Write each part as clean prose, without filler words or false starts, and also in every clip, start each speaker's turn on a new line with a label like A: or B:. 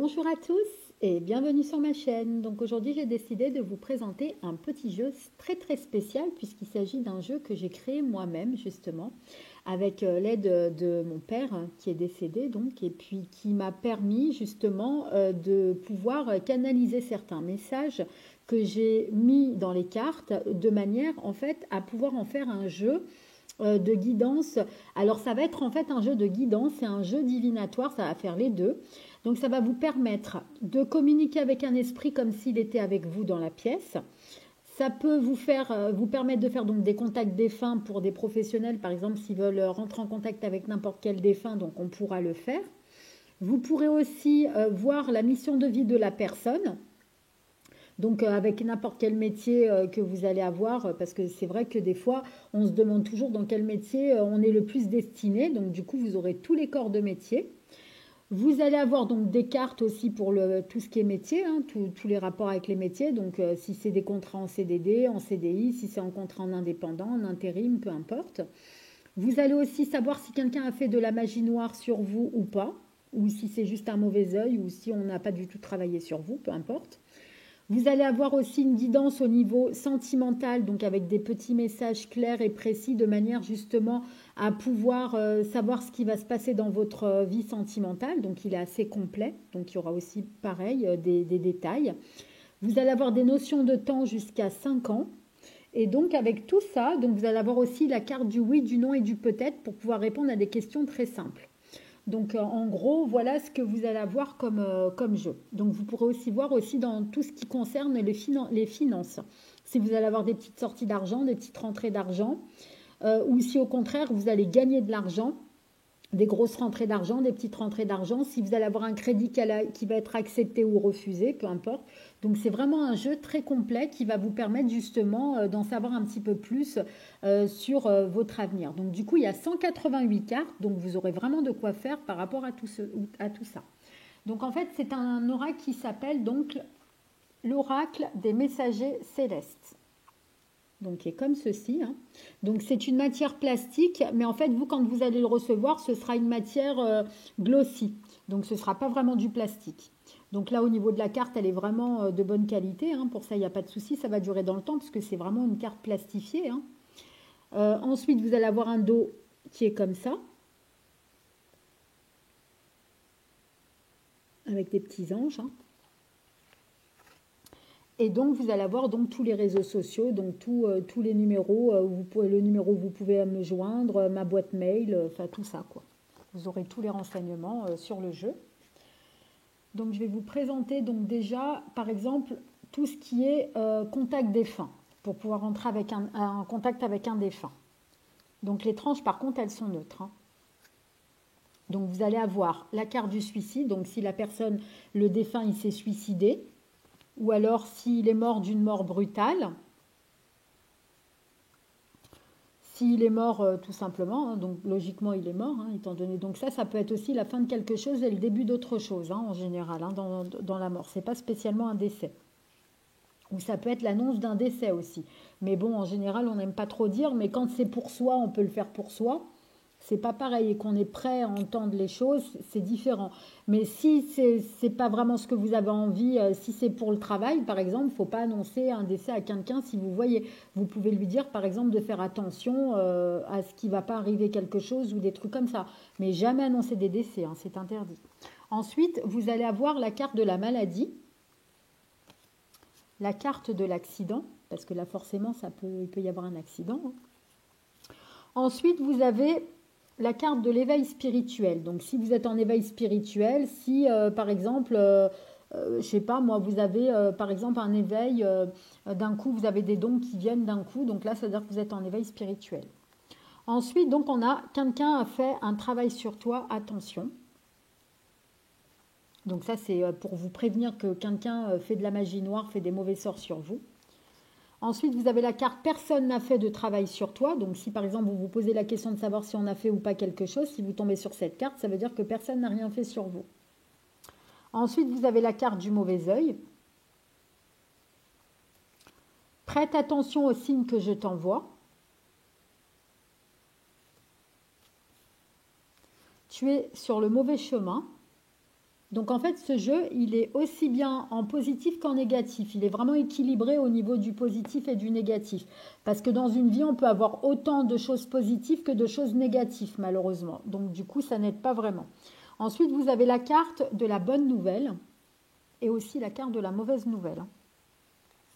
A: Bonjour à tous et bienvenue sur ma chaîne. Donc aujourd'hui j'ai décidé de vous présenter un petit jeu très spécial puisqu'il s'agit d'un jeu que j'ai créé moi-même justement avec l'aide de mon père qui est décédé donc et puis qui m'a permis justement de pouvoir canaliser certains messages que j'ai mis dans les cartes de manière en fait à pouvoir en faire un jeu de guidance. Alors ça va être en fait un jeu de guidance et un jeu divinatoire, ça va faire les deux. Donc ça va vous permettre de communiquer avec un esprit comme s'il était avec vous dans la pièce. Ça peut vous permettre de faire donc des contacts défunts pour des professionnels, par exemple s'ils veulent rentrer en contact avec n'importe quel défunt, donc on pourra le faire. Vous pourrez aussi voir la mission de vie de la personne. Donc avec n'importe quel métier que vous allez avoir, parce que c'est vrai que des fois, on se demande toujours dans quel métier on est le plus destiné. Donc du coup, vous aurez tous les corps de métier. Vous allez avoir donc des cartes aussi pour tout ce qui est métier, hein, tous les rapports avec les métiers. Donc si c'est des contrats en CDD, en CDI, si c'est en contrat en indépendant, en intérim, peu importe. Vous allez aussi savoir si quelqu'un a fait de la magie noire sur vous ou pas, ou si c'est juste un mauvais œil, ou si on n'a pas du tout travaillé sur vous, peu importe. Vous allez avoir aussi une guidance au niveau sentimental, donc avec des petits messages clairs et précis de manière justement à pouvoir savoir ce qui va se passer dans votre vie sentimentale. Donc il est assez complet, donc il y aura aussi pareil des détails. Vous allez avoir des notions de temps jusqu'à 5 ans. Et donc avec tout ça, donc vous allez avoir aussi la carte du oui, du non et du peut-être pour pouvoir répondre à des questions très simples. Donc en gros, voilà ce que vous allez avoir comme jeu. Donc vous pourrez aussi voir aussi dans tout ce qui concerne les finances. Si vous allez avoir des petites sorties d'argent, des petites rentrées d'argent, ou si au contraire vous allez gagner de l'argent, des grosses rentrées d'argent, des petites rentrées d'argent, si vous allez avoir un crédit qui va être accepté ou refusé, peu importe. Donc c'est vraiment un jeu très complet qui va vous permettre justement d'en savoir un petit peu plus sur votre avenir. Donc du coup il y a 188 cartes, donc vous aurez vraiment de quoi faire par rapport à tout ça. Donc en fait c'est un oracle qui s'appelle donc l'oracle des messagers célestes. Donc qui est comme ceci. Hein. Donc c'est une matière plastique, mais en fait vous quand vous allez le recevoir, ce sera une matière glossy. Donc ce ne sera pas vraiment du plastique. Donc là au niveau de la carte, elle est vraiment de bonne qualité. Hein. Pour ça il n'y a pas de souci, ça va durer dans le temps puisque c'est vraiment une carte plastifiée. Hein. Ensuite vous allez avoir un dos qui est comme ça, avec des petits anges. Hein. Et donc, vous allez avoir donc tous les réseaux sociaux, donc tous les numéros, le numéro où vous pouvez me joindre, ma boîte mail, enfin tout ça, quoi. Vous aurez tous les renseignements sur le jeu. Donc, je vais vous présenter donc déjà, par exemple, tout ce qui est contact défunt, pour pouvoir entrer en contact avec un défunt. Donc, les tranches, par contre, elles sont neutres. Hein. Donc, vous allez avoir la carte du suicide, donc si la personne, le défunt, il s'est suicidé, ou alors s'il est mort d'une mort brutale, s'il est mort tout simplement, hein, donc logiquement il est mort, hein, étant donné. Donc ça peut être aussi la fin de quelque chose et le début d'autre chose, hein, en général, hein, dans la mort. C'est pas spécialement un décès. Ou ça peut être l'annonce d'un décès aussi. Mais bon, en général, on n'aime pas trop dire, mais quand c'est pour soi, on peut le faire pour soi. C'est pas pareil et qu'on est prêt à entendre les choses, c'est différent. Mais si c'est pas vraiment ce que vous avez envie, si c'est pour le travail, par exemple, il ne faut pas annoncer un décès à quelqu'un si vous voyez. Vous pouvez lui dire, par exemple, de faire attention à ce qu'il ne va pas arriver quelque chose ou des trucs comme ça. Mais jamais annoncer des décès, hein, c'est interdit. Ensuite, vous allez avoir la carte de la maladie, la carte de l'accident, parce que là, forcément, il peut y avoir un accident. Hein. Ensuite, vous avez la carte de l'éveil spirituel. Donc, si vous êtes en éveil spirituel, si par exemple, je sais pas, moi, vous avez par exemple un éveil, d'un coup, vous avez des dons qui viennent d'un coup. Donc là, ça veut dire que vous êtes en éveil spirituel. Ensuite, donc, on a quelqu'un a fait un travail sur toi, attention. Donc ça, c'est pour vous prévenir que quelqu'un fait de la magie noire, fait des mauvais sorts sur vous. Ensuite, vous avez la carte « Personne n'a fait de travail sur toi ». Donc, si par exemple, vous vous posez la question de savoir si on a fait ou pas quelque chose, si vous tombez sur cette carte, ça veut dire que personne n'a rien fait sur vous. Ensuite, vous avez la carte du mauvais œil. Prête attention aux signes que je t'envoie. Tu es sur le mauvais chemin. Donc en fait, ce jeu, il est aussi bien en positif qu'en négatif. Il est vraiment équilibré au niveau du positif et du négatif. Parce que dans une vie, on peut avoir autant de choses positives que de choses négatives, malheureusement. Donc du coup, ça n'aide pas vraiment. Ensuite, vous avez la carte de la bonne nouvelle et aussi la carte de la mauvaise nouvelle.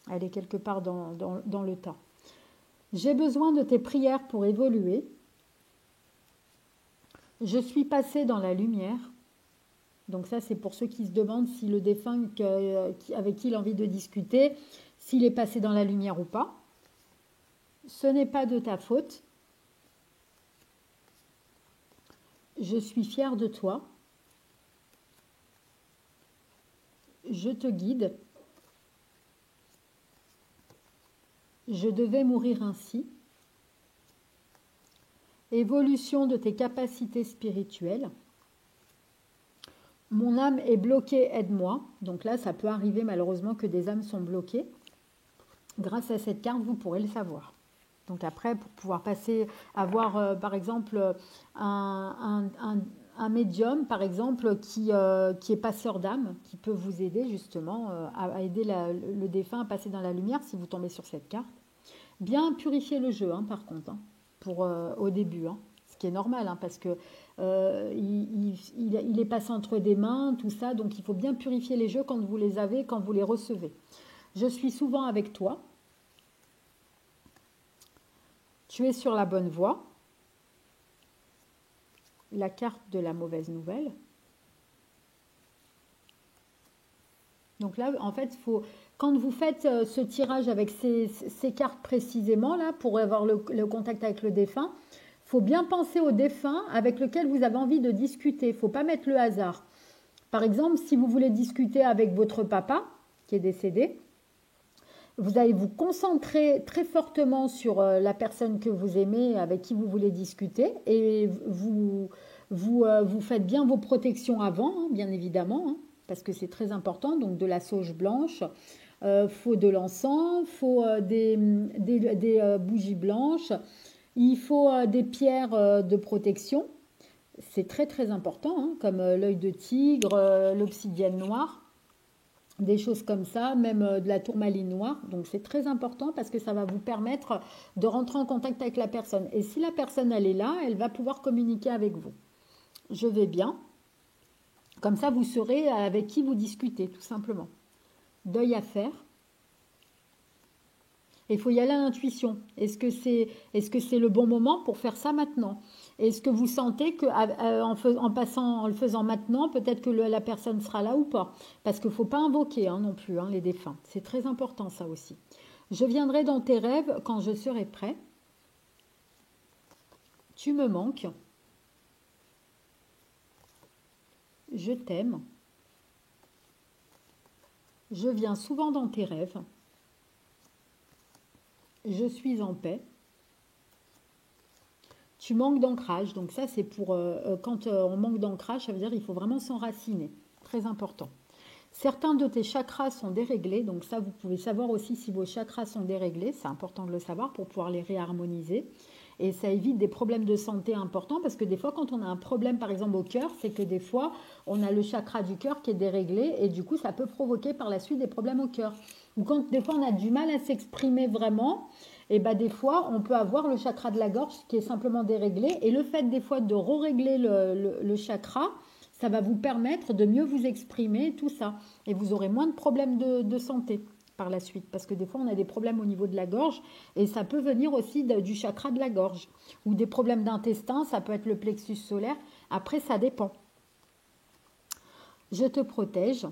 A: Elle est quelque part dans le tas. J'ai besoin de tes prières pour évoluer. Je suis passé dans la lumière. Donc ça, c'est pour ceux qui se demandent si le défunt avec qui il a envie de discuter, s'il est passé dans la lumière ou pas. Ce n'est pas de ta faute. Je suis fière de toi. Je te guide. Je devais mourir ainsi. Évolution de tes capacités spirituelles. Mon âme est bloquée, aide-moi. Donc là, ça peut arriver malheureusement que des âmes sont bloquées. Grâce à cette carte, vous pourrez le savoir. Donc après, pour pouvoir passer, avoir par exemple un médium, par exemple, qui est passeur d'âme, qui peut vous aider justement à aider le défunt à passer dans la lumière si vous tombez sur cette carte. Bien purifier le jeu, hein, par contre, hein, au début, hein, ce qui est normal, hein, parce que il est passé entre des mains, tout ça, donc il faut bien purifier les jeux quand vous les avez, quand vous les recevez. Je suis souvent avec toi. Tu es sur la bonne voie. La carte de la mauvaise nouvelle. Donc là, en fait, quand vous faites ce tirage avec ces cartes précisément, là, pour avoir le contact avec le défunt, il faut bien penser au défunt avec lequel vous avez envie de discuter. Il ne faut pas mettre le hasard. Par exemple, si vous voulez discuter avec votre papa, qui est décédé, vous allez vous concentrer très fortement sur la personne que vous aimez, avec qui vous voulez discuter, et vous faites bien vos protections avant, hein, bien évidemment, hein, parce que c'est très important. Donc de la sauge blanche, faut de l'encens, faut des bougies blanches, il faut des pierres de protection. C'est très très important, hein, comme l'œil de tigre, l'obsidienne noire. Des choses comme ça, même de la tourmaline noire. Donc c'est très important parce que ça va vous permettre de rentrer en contact avec la personne. Et si la personne elle est là, elle va pouvoir communiquer avec vous. Je vais bien. Comme ça, vous saurez avec qui vous discutez, tout simplement. Deuil à faire. Il faut y aller à l'intuition. Est-ce que c'est le bon moment pour faire ça maintenant? Est-ce que vous sentez qu'en le faisant maintenant, peut-être que la personne sera là ou pas? Parce qu'il ne faut pas invoquer hein, non plus hein, les défunts. C'est très important ça aussi. Je viendrai dans tes rêves quand je serai prêt. Tu me manques. Je t'aime. Je viens souvent dans tes rêves. Je suis en paix. Tu manques d'ancrage. Donc ça, c'est pour quand on manque d'ancrage, ça veut dire qu'il faut vraiment s'enraciner. Très important. Certains de tes chakras sont déréglés. Donc ça, vous pouvez savoir aussi si vos chakras sont déréglés. C'est important de le savoir pour pouvoir les réharmoniser. Et ça évite des problèmes de santé importants parce que des fois, quand on a un problème, par exemple au cœur, c'est que des fois, on a le chakra du cœur qui est déréglé et du coup, ça peut provoquer par la suite des problèmes au cœur. Ou quand des fois, on a du mal à s'exprimer vraiment, et ben des fois, on peut avoir le chakra de la gorge qui est simplement déréglé. Et le fait des fois de régler le chakra, ça va vous permettre de mieux vous exprimer, tout ça. Et vous aurez moins de problèmes de santé par la suite. Parce que des fois, on a des problèmes au niveau de la gorge et ça peut venir aussi du chakra de la gorge. Ou des problèmes d'intestin, ça peut être le plexus solaire. Après, ça dépend. Je te protège.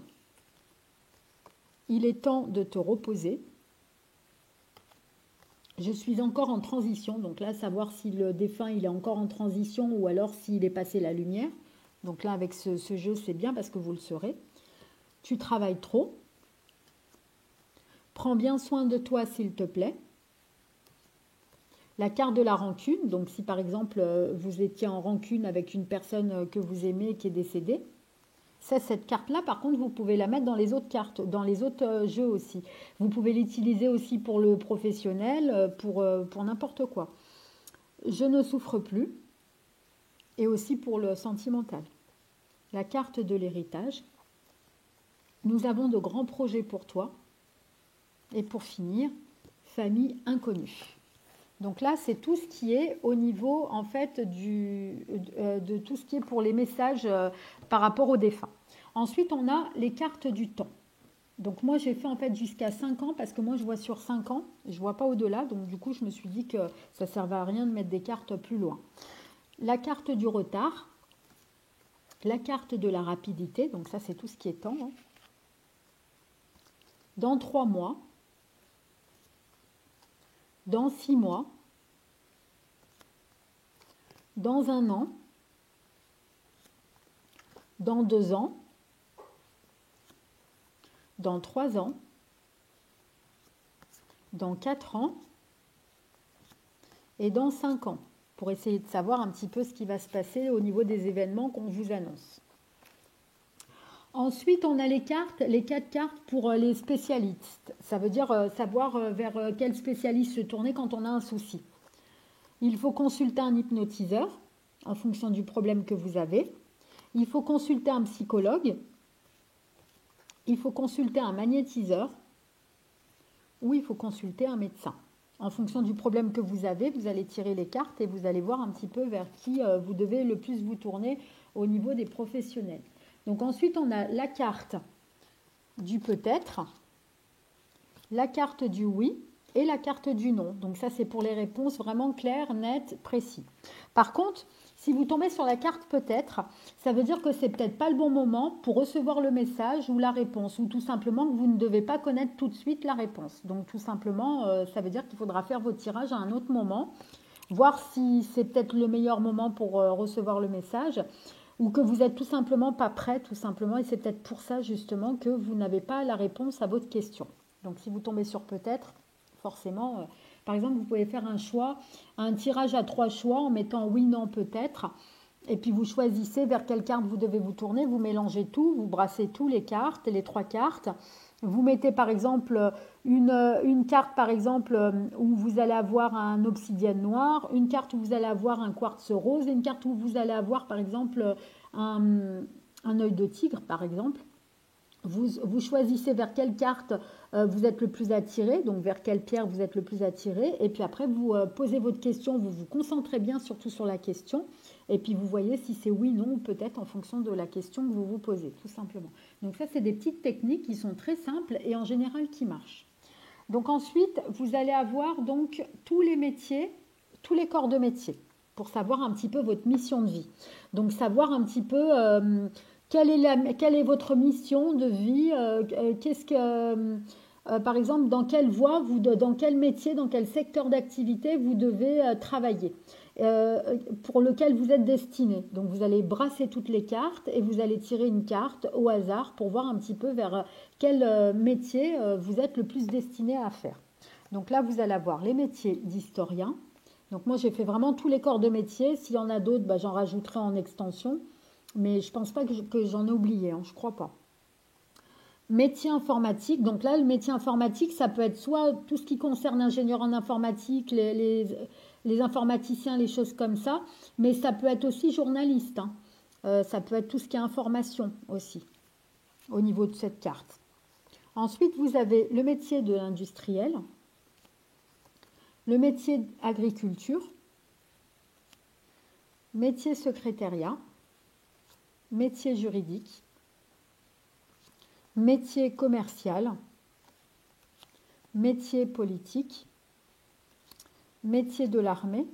A: Il est temps de te reposer. Je suis encore en transition. Donc là, savoir si le défunt il est encore en transition ou alors s'il est passé la lumière. Donc là, avec ce jeu, c'est bien parce que vous le saurez. Tu travailles trop. Prends bien soin de toi, s'il te plaît. La carte de la rancune. Donc si par exemple, vous étiez en rancune avec une personne que vous aimez qui est décédée. Cette carte-là, par contre, vous pouvez la mettre dans les autres cartes, dans les autres jeux aussi. Vous pouvez l'utiliser aussi pour le professionnel, pour n'importe quoi. Je ne souffre plus. Et aussi pour le sentimental. La carte de l'héritage. nous avons de grands projets pour toi. Et pour finir, famille inconnue. Donc là, c'est tout ce qui est au niveau, en fait, de tout ce qui est pour les messages par rapport aux défunts. Ensuite, on a les cartes du temps. Donc moi, j'ai fait en fait jusqu'à 5 ans parce que moi, je vois sur 5 ans. Je ne vois pas au-delà. Donc du coup, je me suis dit que ça ne servait à rien de mettre des cartes plus loin. La carte du retard. La carte de la rapidité. Donc ça, c'est tout ce qui est temps. Hein. Dans 3 mois. Dans 6 mois. Dans 1 an. Dans 2 ans. Dans 3 ans. Dans 4 ans. Et dans 5 ans. Pour essayer de savoir un petit peu ce qui va se passer au niveau des événements qu'on vous annonce. Ensuite, on a les 4 cartes pour les spécialistes. Ça veut dire savoir vers quel spécialiste se tourner quand on a un souci. Il faut consulter un hypnotiseur en fonction du problème que vous avez. Il faut consulter un psychologue. Il faut consulter un magnétiseur. Ou il faut consulter un médecin. En fonction du problème que vous avez, vous allez tirer les cartes et vous allez voir un petit peu vers qui vous devez le plus vous tourner au niveau des professionnels. Donc ensuite, on a la carte du peut-être, la carte du oui et la carte du non. Donc ça, c'est pour les réponses vraiment claires, nettes, précises. Par contre, si vous tombez sur la carte peut-être, ça veut dire que c'est peut-être pas le bon moment pour recevoir le message ou la réponse, ou tout simplement que vous ne devez pas connaître tout de suite la réponse. Donc tout simplement, ça veut dire qu'il faudra faire votre tirage à un autre moment, voir si c'est peut-être le meilleur moment pour recevoir le message, ou que vous n'êtes tout simplement pas prêt, tout simplement, et c'est peut-être pour ça justement que vous n'avez pas la réponse à votre question. Donc si vous tombez sur peut-être, forcément, par exemple, vous pouvez faire un choix, un tirage à 3 choix en mettant oui, non, peut-être, et puis vous choisissez vers quelle carte vous devez vous tourner, vous mélangez tout, vous brassez tous les cartes, les 3 cartes, vous mettez par exemple une carte par exemple où vous allez avoir un obsidienne noir, une carte où vous allez avoir un quartz rose, et une carte où vous allez avoir par exemple un œil de tigre par exemple. Vous choisissez vers quelle carte vous êtes le plus attiré, donc vers quelle pierre vous êtes le plus attiré, et puis après vous posez votre question, vous vous concentrez bien surtout sur la question, et puis vous voyez si c'est oui, non, ou peut-être en fonction de la question que vous vous posez, tout simplement. Donc ça, c'est des petites techniques qui sont très simples et en général qui marchent. Donc ensuite, vous allez avoir donc tous les métiers, tous les corps de métier, pour savoir un petit peu votre mission de vie. Donc savoir un petit peu quelle est votre mission de vie, qu'est-ce que... par exemple, dans quelle voie, dans quel métier, dans quel secteur d'activité vous devez travailler, pour lequel vous êtes destiné. Donc vous allez brasser toutes les cartes et vous allez tirer une carte au hasard pour voir un petit peu vers quel métier vous êtes le plus destiné à faire. Donc là, vous allez avoir les métiers d'historien. Donc moi, j'ai fait vraiment tous les corps de métier. S'il y en a d'autres, j'en rajouterai en extension. Mais je ne pense pas que j'en ai oublié, hein, je ne crois pas. Métier informatique, donc là le métier informatique ça peut être soit tout ce qui concerne l'ingénieur en informatique, les informaticiens, les choses comme ça, mais ça peut être aussi journaliste, hein. Ça peut être tout ce qui est information aussi, au niveau de cette carte. Ensuite vous avez le métier de l'industriel, le métier d'agriculture, métier secrétariat, métier juridique, métier commercial, métier politique, métier de l'armée,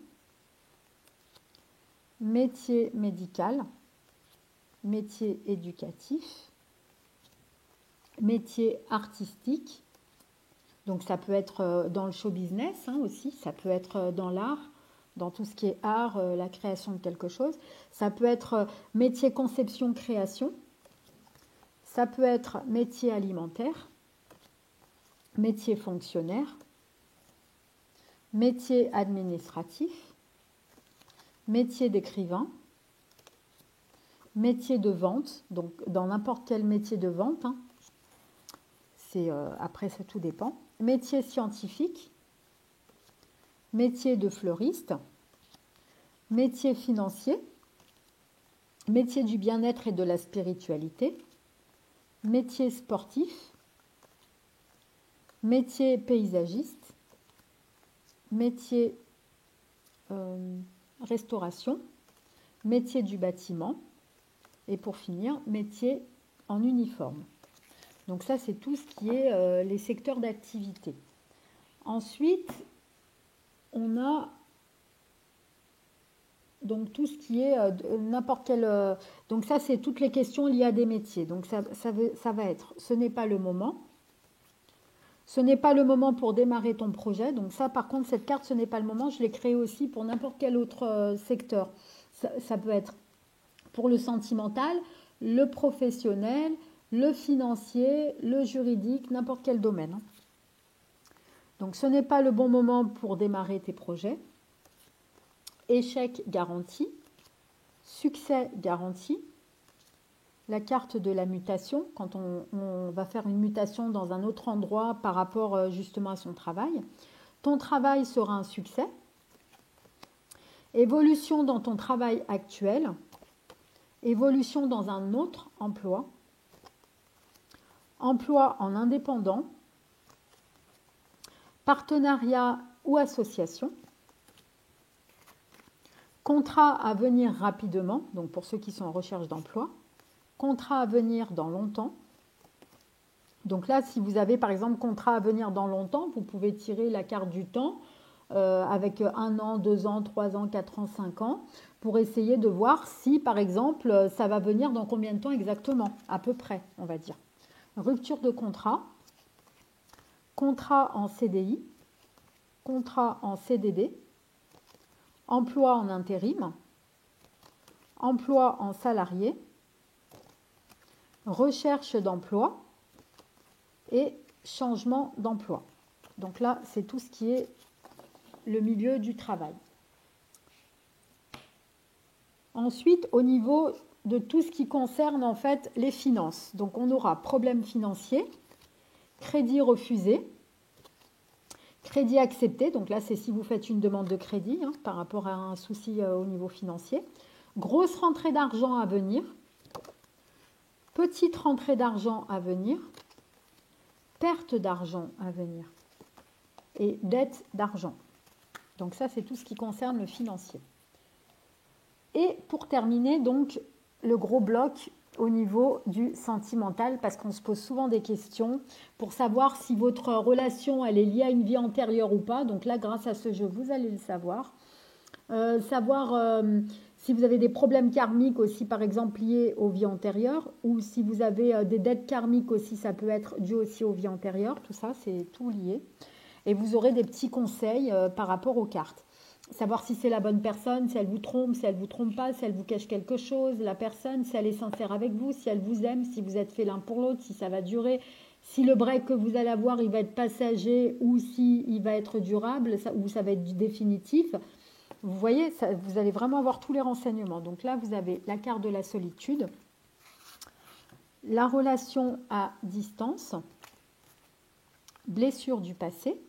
A: métier médical, métier éducatif, métier artistique. Donc ça peut être dans le show business hein, aussi, ça peut être dans l'art, dans tout ce qui est art, la création de quelque chose. Ça peut être métier conception-création. Ça peut être métier alimentaire, métier fonctionnaire, métier administratif, métier d'écrivain, métier de vente, donc dans n'importe quel métier de vente, hein, après ça tout dépend, métier scientifique, métier de fleuriste, métier financier, métier du bien-être et de la spiritualité, métier sportif, métier paysagiste, métier restauration, métier du bâtiment et pour finir, métier en uniforme. Donc ça, c'est tout ce qui est les secteurs d'activité. Ensuite, on a donc tout ce qui est n'importe quel... donc ça, c'est toutes les questions liées à des métiers. Donc ça va être, ce n'est pas le moment. Ce n'est pas le moment pour démarrer ton projet. Donc ça, par contre, cette carte, ce n'est pas le moment. Je l'ai créée aussi pour n'importe quel autre secteur. Ça peut être pour le sentimental, le professionnel, le financier, le juridique, n'importe quel domaine. Donc ce n'est pas le bon moment pour démarrer tes projets. Échec garanti, succès garanti, la carte de la mutation, quand on va faire une mutation dans un autre endroit par rapport justement à son travail. Ton travail sera un succès. Évolution dans ton travail actuel. Évolution dans un autre emploi. Emploi en indépendant. Partenariat ou association. Contrat à venir rapidement, donc pour ceux qui sont en recherche d'emploi. Contrat à venir dans longtemps. Donc là, si vous avez par exemple contrat à venir dans longtemps, vous pouvez tirer la carte du temps avec 1 an, 2 ans, 3 ans, 4 ans, 5 ans pour essayer de voir si par exemple ça va venir dans combien de temps exactement, à peu près, on va dire. Rupture de contrat, contrat en CDI, contrat en CDD, emploi en intérim, emploi en salarié, recherche d'emploi et changement d'emploi. Donc là, c'est tout ce qui est le milieu du travail. Ensuite, au niveau de tout ce qui concerne en fait les finances. Donc on aura problème financier, crédit refusé, crédit accepté. Donc là, c'est si vous faites une demande de crédit par rapport à un souci au niveau financier. Grosse rentrée d'argent à venir. Petite rentrée d'argent à venir, perte d'argent à venir et dette d'argent. Donc ça, c'est tout ce qui concerne le financier. Et pour terminer, donc, le gros bloc au niveau du sentimental, parce qu'on se pose souvent des questions pour savoir si votre relation, elle est liée à une vie antérieure ou pas. Donc là, grâce à ce jeu, vous allez le savoir. Si vous avez des problèmes karmiques aussi, par exemple, liés aux vies antérieures, ou si vous avez des dettes karmiques aussi, ça peut être dû aussi aux vies antérieures, tout ça, c'est tout lié. Et vous aurez des petits conseils par rapport aux cartes. Savoir si c'est la bonne personne, si elle vous trompe, si elle ne vous trompe pas, si elle vous cache quelque chose, la personne, si elle est sincère avec vous, si elle vous aime, si vous êtes fait l'un pour l'autre, si ça va durer, si le break que vous allez avoir, il va être passager ou si il va être durable, ou ça va être définitif. Vous voyez, vous allez vraiment avoir tous les renseignements. Donc là, vous avez la carte de la solitude, la relation à distance, blessure du passé,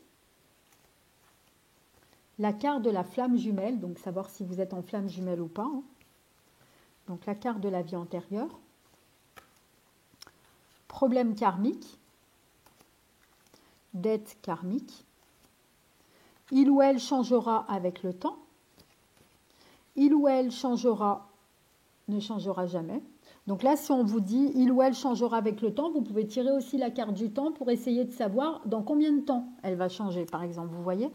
A: la carte de la flamme jumelle, donc savoir si vous êtes en flamme jumelle ou pas. Donc la carte de la vie antérieure, problème karmique, dette karmique, il ou elle changera avec le temps. Il ou elle changera, ne changera jamais. Donc là, si on vous dit il ou elle changera avec le temps, vous pouvez tirer aussi la carte du temps pour essayer de savoir dans combien de temps elle va changer, par exemple, vous voyez,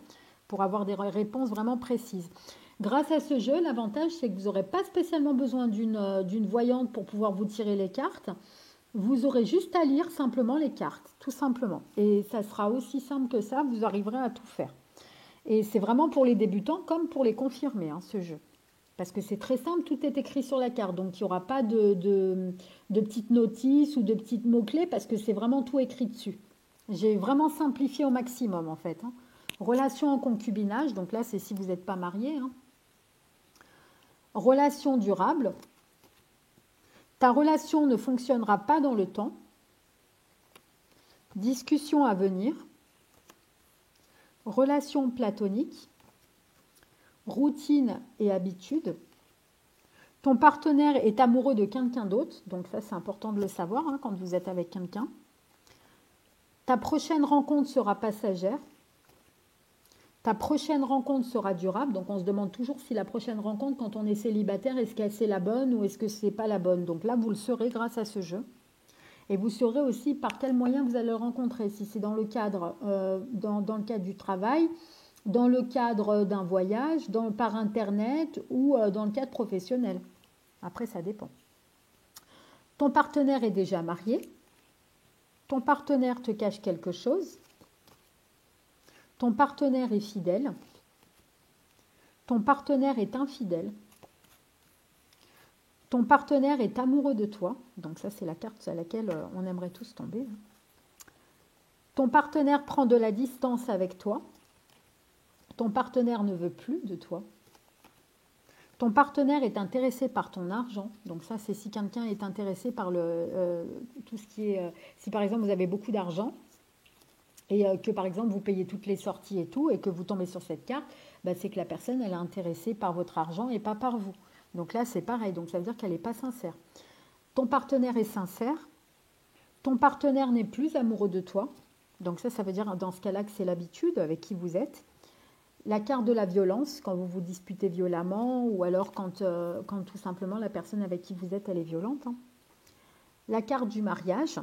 A: pour avoir des réponses vraiment précises. Grâce à ce jeu, l'avantage, c'est que vous n'aurez pas spécialement besoin d'une voyante pour pouvoir vous tirer les cartes. Vous aurez juste à lire simplement les cartes, tout simplement. Et ça sera aussi simple que ça, vous arriverez à tout faire. Et c'est vraiment pour les débutants comme pour les confirmés, ce jeu. Parce que c'est très simple, tout est écrit sur la carte. Donc, il n'y aura pas de petites notices ou de petites mots-clés parce que c'est vraiment tout écrit dessus. J'ai vraiment simplifié au maximum, en fait. Relation en concubinage, donc là, c'est si vous n'êtes pas marié. Relation durable. Ta relation ne fonctionnera pas dans le temps. Discussion à venir. Relation platonique. Routine et habitude. Ton partenaire est amoureux de quelqu'un d'autre, donc ça c'est important de le savoir hein, quand vous êtes avec quelqu'un. Ta prochaine rencontre sera passagère. Ta prochaine rencontre sera durable. Donc on se demande toujours si la prochaine rencontre, quand on est célibataire, est-ce que c'est la bonne ou est-ce que c'est pas la bonne. Donc là, vous le saurez grâce à ce jeu. Et vous saurez aussi par quel moyen vous allez le rencontrer. Si c'est dans le cadre, dans le cadre du travail, dans le cadre d'un voyage, par Internet ou dans le cadre professionnel. Après, ça dépend. Ton partenaire est déjà marié. Ton partenaire te cache quelque chose. Ton partenaire est fidèle. Ton partenaire est infidèle. Ton partenaire est amoureux de toi. Donc ça, c'est la carte à laquelle on aimerait tous tomber. Ton partenaire prend de la distance avec toi. Ton partenaire ne veut plus de toi. Ton partenaire est intéressé par ton argent. Donc ça, c'est si quelqu'un est intéressé par tout ce qui est... si par exemple, vous avez beaucoup d'argent, et que par exemple vous payez toutes les sorties et tout, et que vous tombez sur cette carte, bah, c'est que la personne elle est intéressée par votre argent et pas par vous. Donc là c'est pareil, donc ça veut dire qu'elle n'est pas sincère. Ton partenaire est sincère, ton partenaire n'est plus amoureux de toi, donc ça veut dire dans ce cas-là que c'est l'habitude avec qui vous êtes. La carte de la violence, quand vous vous disputez violemment, ou alors quand tout simplement la personne avec qui vous êtes elle est violente. Hein. La carte du mariage.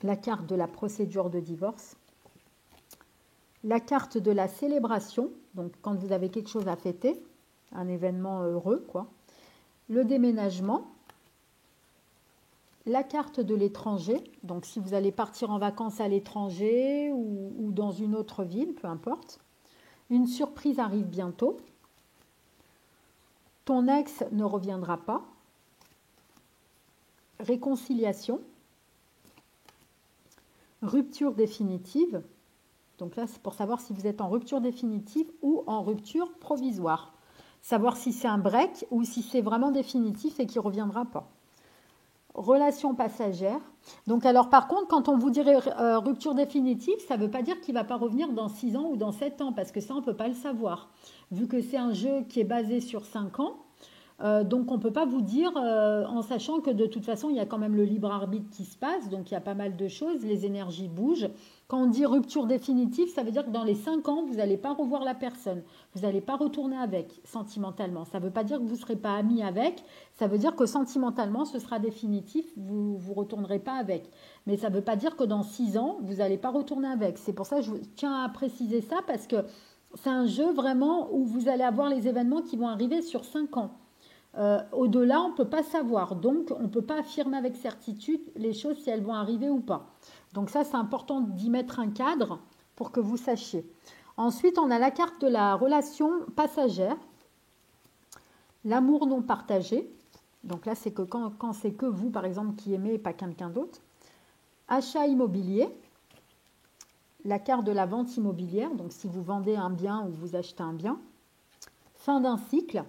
A: La carte de la procédure de divorce, la carte de la célébration, donc quand vous avez quelque chose à fêter, un événement heureux, quoi. Le déménagement, la carte de l'étranger, donc si vous allez partir en vacances à l'étranger ou dans une autre ville, peu importe. Une surprise arrive bientôt. Ton ex ne reviendra pas. Réconciliation. Rupture définitive. Donc là, c'est pour savoir si vous êtes en rupture définitive ou en rupture provisoire. Savoir si c'est un break ou si c'est vraiment définitif et qu'il ne reviendra pas. Relation passagère. Donc alors par contre, quand on vous dirait rupture définitive, ça ne veut pas dire qu'il ne va pas revenir dans 6 ans ou dans 7 ans, parce que ça, on ne peut pas le savoir. Vu que c'est un jeu qui est basé sur 5 ans, donc on ne peut pas vous dire, en sachant que de toute façon, il y a quand même le libre arbitre qui se passe, donc il y a pas mal de choses, les énergies bougent. Quand on dit rupture définitive, ça veut dire que dans les 5 ans, vous n'allez pas revoir la personne, vous n'allez pas retourner avec, sentimentalement. Ça ne veut pas dire que vous ne serez pas amis avec, ça veut dire que sentimentalement, ce sera définitif, vous ne retournerez pas avec. Mais ça ne veut pas dire que dans 6 ans, vous n'allez pas retourner avec. C'est pour ça que je tiens à préciser ça, parce que c'est un jeu vraiment où vous allez avoir les événements qui vont arriver sur 5 ans. Au-delà, on ne peut pas savoir. Donc, on ne peut pas affirmer avec certitude les choses si elles vont arriver ou pas. Donc ça, c'est important d'y mettre un cadre pour que vous sachiez. Ensuite, on a la carte de la relation passagère. L'amour non partagé. Donc là, c'est que quand c'est que vous, par exemple, qui aimez et pas quelqu'un d'autre. Achat immobilier. La carte de la vente immobilière. Donc si vous vendez un bien ou vous achetez un bien. Fin d'un cycle.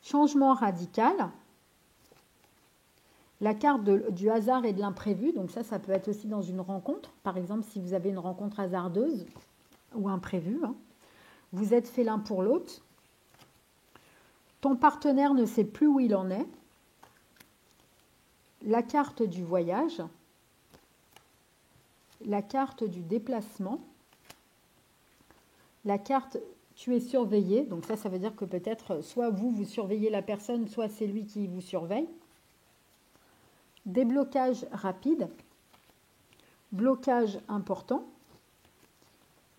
A: Changement radical, la carte du hasard et de l'imprévu, donc ça peut être aussi dans une rencontre, par exemple si vous avez une rencontre hasardeuse ou imprévue, hein. Vous êtes fait l'un pour l'autre, ton partenaire ne sait plus où il en est, la carte du voyage, la carte du déplacement, la carte tu es surveillé, donc ça veut dire que peut-être soit vous surveillez la personne, soit c'est lui qui vous surveille. Déblocage rapide, blocage important,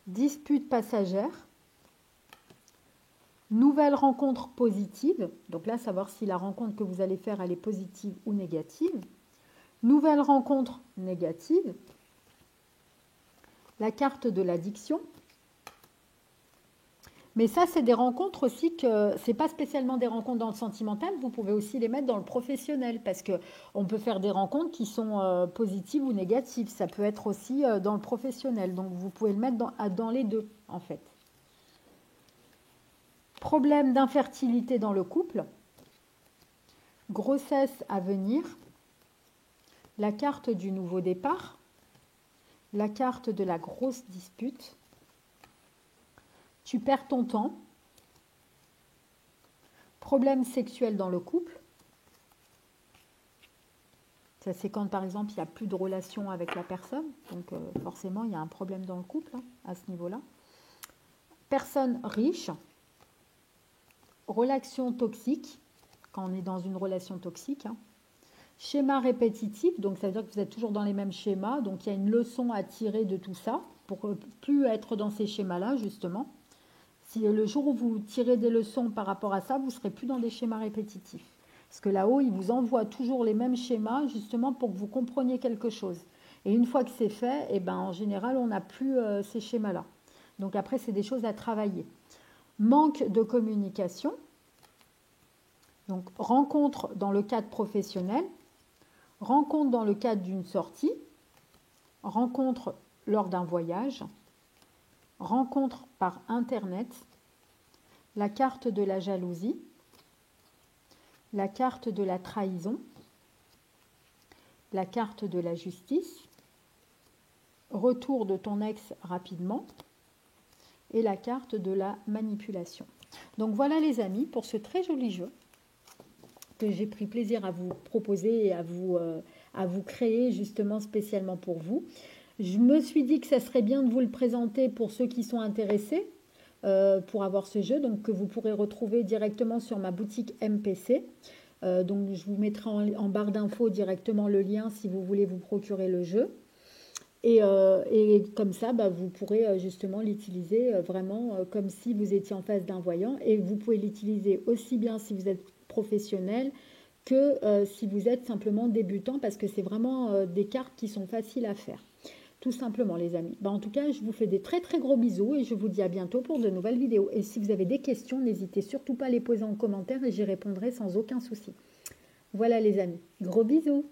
A: dispute passagère, nouvelle rencontre positive, donc là savoir si la rencontre que vous allez faire elle est positive ou négative, nouvelle rencontre négative, la carte de l'addiction. Mais ça, c'est des rencontres aussi que ce n'est pas spécialement des rencontres dans le sentimental, vous pouvez aussi les mettre dans le professionnel, parce qu'on peut faire des rencontres qui sont positives ou négatives. Ça peut être aussi dans le professionnel, donc vous pouvez le mettre dans les deux, en fait. Problème d'infertilité dans le couple, grossesse à venir, la carte du nouveau départ, la carte de la grosse dispute, tu perds ton temps, Problème sexuel dans le couple. Ça, c'est quand, par exemple, il n'y a plus de relation avec la personne. Donc, forcément, il y a un problème dans le couple hein, à ce niveau-là. Personne riche. Relation toxique, quand on est dans une relation toxique. Hein. Schéma répétitif, donc ça veut dire que vous êtes toujours dans les mêmes schémas. Donc, il y a une leçon à tirer de tout ça pour ne plus être dans ces schémas-là, justement. Si le jour où vous tirez des leçons par rapport à ça, vous ne serez plus dans des schémas répétitifs. Parce que là-haut, il vous envoie toujours les mêmes schémas, justement pour que vous compreniez quelque chose. Et une fois que c'est fait, eh ben, en général, on n'a plus ces schémas-là. Donc après, c'est des choses à travailler. Manque de communication. Donc rencontre dans le cadre professionnel, rencontre dans le cadre d'une sortie, rencontre lors d'un voyage, rencontre par Internet, la carte de la jalousie, la carte de la trahison, la carte de la justice, retour de ton ex rapidement et la carte de la manipulation. Donc voilà les amis pour ce très joli jeu que j'ai pris plaisir à vous proposer et à vous créer justement spécialement pour vous. Je me suis dit que ça serait bien de vous le présenter pour ceux qui sont intéressés pour avoir ce jeu, donc que vous pourrez retrouver directement sur ma boutique MPC. Donc je vous mettrai en barre d'infos directement le lien si vous voulez vous procurer le jeu. Et comme ça, vous pourrez justement l'utiliser vraiment comme si vous étiez en face d'un voyant. Et vous pouvez l'utiliser aussi bien si vous êtes professionnel que si vous êtes simplement débutant, parce que c'est vraiment des cartes qui sont faciles à faire. Tout simplement les amis. En tout cas, je vous fais des très très gros bisous et je vous dis à bientôt pour de nouvelles vidéos. Et si vous avez des questions, n'hésitez surtout pas à les poser en commentaire et j'y répondrai sans aucun souci. Voilà les amis. Gros bisous.